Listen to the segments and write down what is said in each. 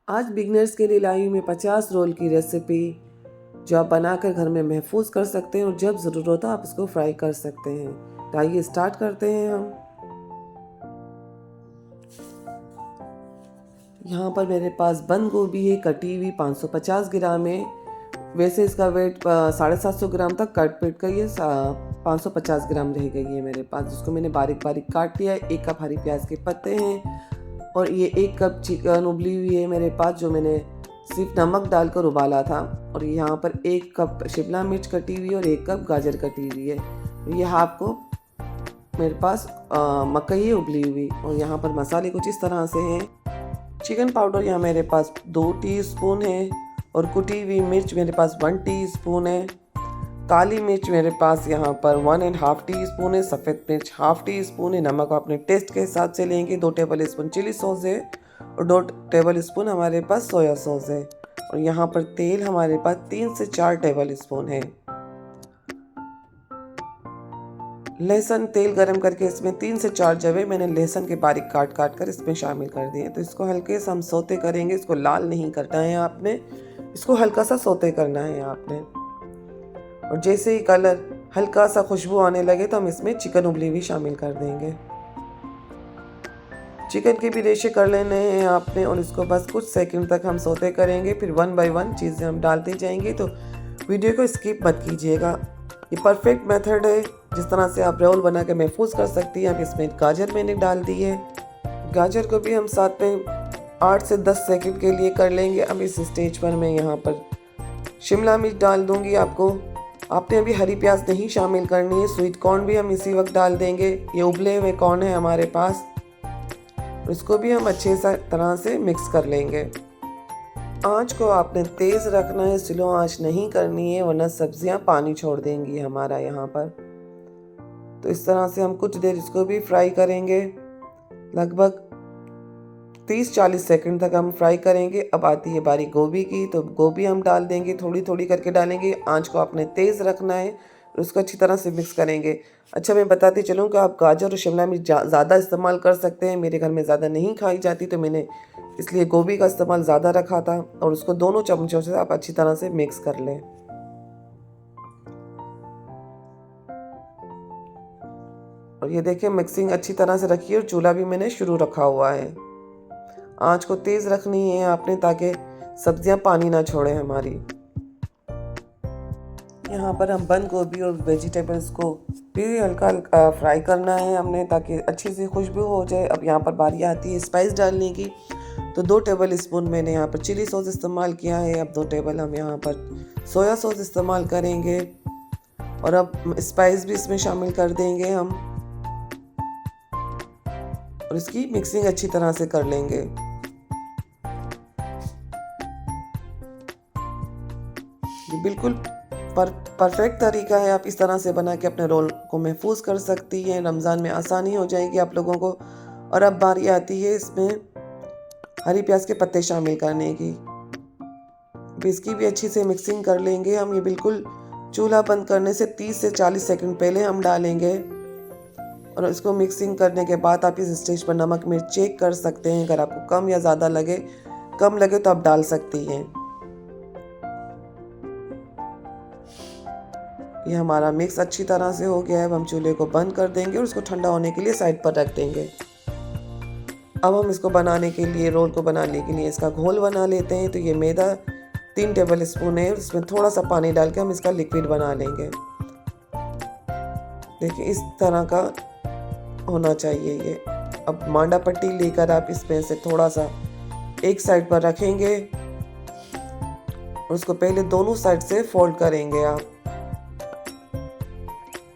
आज बिगनर्स के लिए लाई हूँ मैं 50 रोल की रेसिपी जो आप बनाकर घर में महफूज कर सकते हैं और जब ज़रूरत हो आप इसको फ्राई कर सकते हैं। तो आइए स्टार्ट करते हैं हम। यहाँ पर मेरे पास बंद गोभी है कटी हुई 550 ग्राम है। वैसे इसका वेट 750 ग्राम तक कट पीट कर ये 550 ग्राम रह गई है मेरे पास, जिसको मैंने बारीक बारीक काट लिया है। 1 कप हरी प्याज के पत्ते हैं और ये 1 कप चिकन उबली हुई है मेरे पास, जो मैंने सिर्फ नमक डालकर उबाला था। और यहाँ पर 1 कप शिमला मिर्च कटी हुई है और 1 कप गाजर कटी हुई है। ये हाफ को मेरे पास मकई है उबली हुई। और यहाँ पर मसाले कुछ इस तरह से हैं। चिकन पाउडर यहाँ मेरे पास 2 टीस्पून है और कुटी हुई मिर्च मेरे पास 1 टीस्पून है। काली मिर्च मेरे पास यहाँ पर 1.5 टीस्पून है। सफ़ेद मिर्च हाफ टी स्पून है। नमक अपने टेस्ट के हिसाब से लेंगे। 2 टेबल स्पून चिली सॉस है और 2 टेबल स्पून हमारे पास सोया सॉस है। और यहाँ पर तेल हमारे पास 3 से 4 टेबल स्पून है। लहसुन तेल गरम करके इसमें 3 से 4 जवे मैंने लहसुन के बारीक काट काट कर इसमें शामिल कर दिए। तो इसको हल्के से हम सोते करेंगे। इसको लाल नहीं करना है आपने, इसको हल्का सा सोते करना है आपने। और जैसे ही कलर हल्का सा खुशबू आने लगे तो हम इसमें चिकन उबली हुई शामिल कर देंगे। चिकन के भी रेशे कर लेने हैं आपने और इसको बस कुछ सेकंड तक हम सोते करेंगे। फिर 1 बाय 1 चीज़ें हम डालते जाएंगे, तो वीडियो को स्किप मत कीजिएगा। ये परफेक्ट मेथड है जिस तरह से आप रोल बना के महफूज कर सकती हैं। अब इसमें गाजर मैंने डाल दी है। गाजर को भी हम साथ में 8 से 10 सेकंड के लिए कर लेंगे। अब इस स्टेज पर मैं यहाँ पर शिमला मिर्च डाल दूँगी। आपने अभी हरी प्याज नहीं शामिल करनी है। स्वीट कॉर्न भी हम इसी वक्त डाल देंगे। ये उबले हुए कॉर्न है हमारे पास, इसको भी हम अच्छे तरह से मिक्स कर लेंगे। आंच को आपने तेज़ रखना है, स्लो आंच नहीं करनी है, वरना सब्जियां पानी छोड़ देंगी हमारा यहाँ पर। तो इस तरह से हम कुछ देर इसको भी फ्राई करेंगे। लगभग 30-40 सेकंड तक हम फ्राई करेंगे। अब आती है बारी गोभी की, तो गोभी हम डाल देंगे, थोड़ी थोड़ी करके डालेंगे। आंच को आपने तेज़ रखना है और उसको अच्छी तरह से मिक्स करेंगे। अच्छा, मैं बताती चलूँ कि आप गाजर और शिमला मिर्च ज़्यादा इस्तेमाल कर सकते हैं। मेरे घर में ज़्यादा नहीं खाई जाती, तो मैंने इसलिए गोभी का इस्तेमाल ज़्यादा रखा था। और उसको दोनों चम्मचों से आप अच्छी तरह से मिक्स कर लें। और ये देखिए मिक्सिंग अच्छी तरह से रखी है और चूल्हा भी मैंने शुरू रखा हुआ है। आंच को तेज़ रखनी है आपने, ताकि सब्जियां पानी ना छोड़े हमारी। यहाँ पर हम बंद गोभी और वेजिटेबल्स को भी हल्का हल्का फ्राई करना है हमने, ताकि अच्छी सी खुशबू हो जाए। अब यहाँ पर बारी आती है स्पाइस डालने की। तो 2 टेबल स्पून मैंने यहाँ पर चिली सॉस इस्तेमाल किया है। अब 2 टेबल हम यहाँ पर सोया सॉस इस्तेमाल करेंगे। और अब स्पाइस भी इसमें शामिल कर देंगे हम और इसकी मिक्सिंग अच्छी तरह से कर लेंगे। ये बिल्कुल परफेक्ट तरीका है। आप इस तरह से बना के अपने रोल को महफूज कर सकती हैं। रमज़ान में आसानी हो जाएगी आप लोगों को। और अब बारी आती है इसमें हरी प्याज के पत्ते शामिल करने की। अब इसकी भी अच्छी से मिक्सिंग कर लेंगे हम। ये बिल्कुल चूल्हा बंद करने से 30 से 40 सेकंड पहले हम डालेंगे। और इसको मिक्सिंग करने के बाद आप इस स्टेज पर नमक मिर्च चेक कर सकते हैं। अगर आपको कम या ज़्यादा लगे, कम लगे तो आप डाल सकती हैं। ये हमारा मिक्स अच्छी तरह से हो गया है। अब हम चूल्हे को बंद कर देंगे और उसको ठंडा होने के लिए साइड पर रख देंगे। अब हम इसको बनाने के लिए, रोल को बनाने के लिए इसका घोल बना लेते हैं। तो ये मैदा 3 टेबल स्पून है, इसमें थोड़ा सा पानी डाल के हम इसका लिक्विड बना लेंगे। देखिए इस तरह का होना चाहिए ये। अब मांडा पट्टी लेकर आप इसमें से थोड़ा सा एक साइड पर रखेंगे और उसको पहले दोनों साइड से फोल्ड करेंगे। आप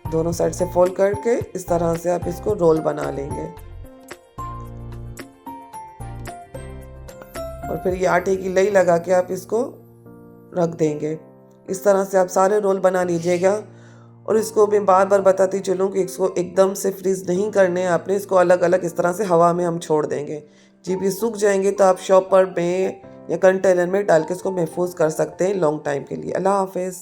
दोनों साइड से फोल्ड करके इस तरह से आप इसको रोल बना लेंगे। और फिर ये आटे की लई लगा के आप इसको रख देंगे। इस तरह से आप सारे रोल बना लीजिएगा। और इसको मैं बार बार बताती चलूँ कि इसको एकदम से फ्रीज नहीं करने हैं आपने। इसको अलग अलग इस तरह से हवा में हम छोड़ देंगे। जब ये सूख जाएंगे तो आप शॉपर में या कंटेनर में डाल के इसको महफूज कर सकते हैं लॉन्ग टाइम के लिए। अल्लाह हाफिज़।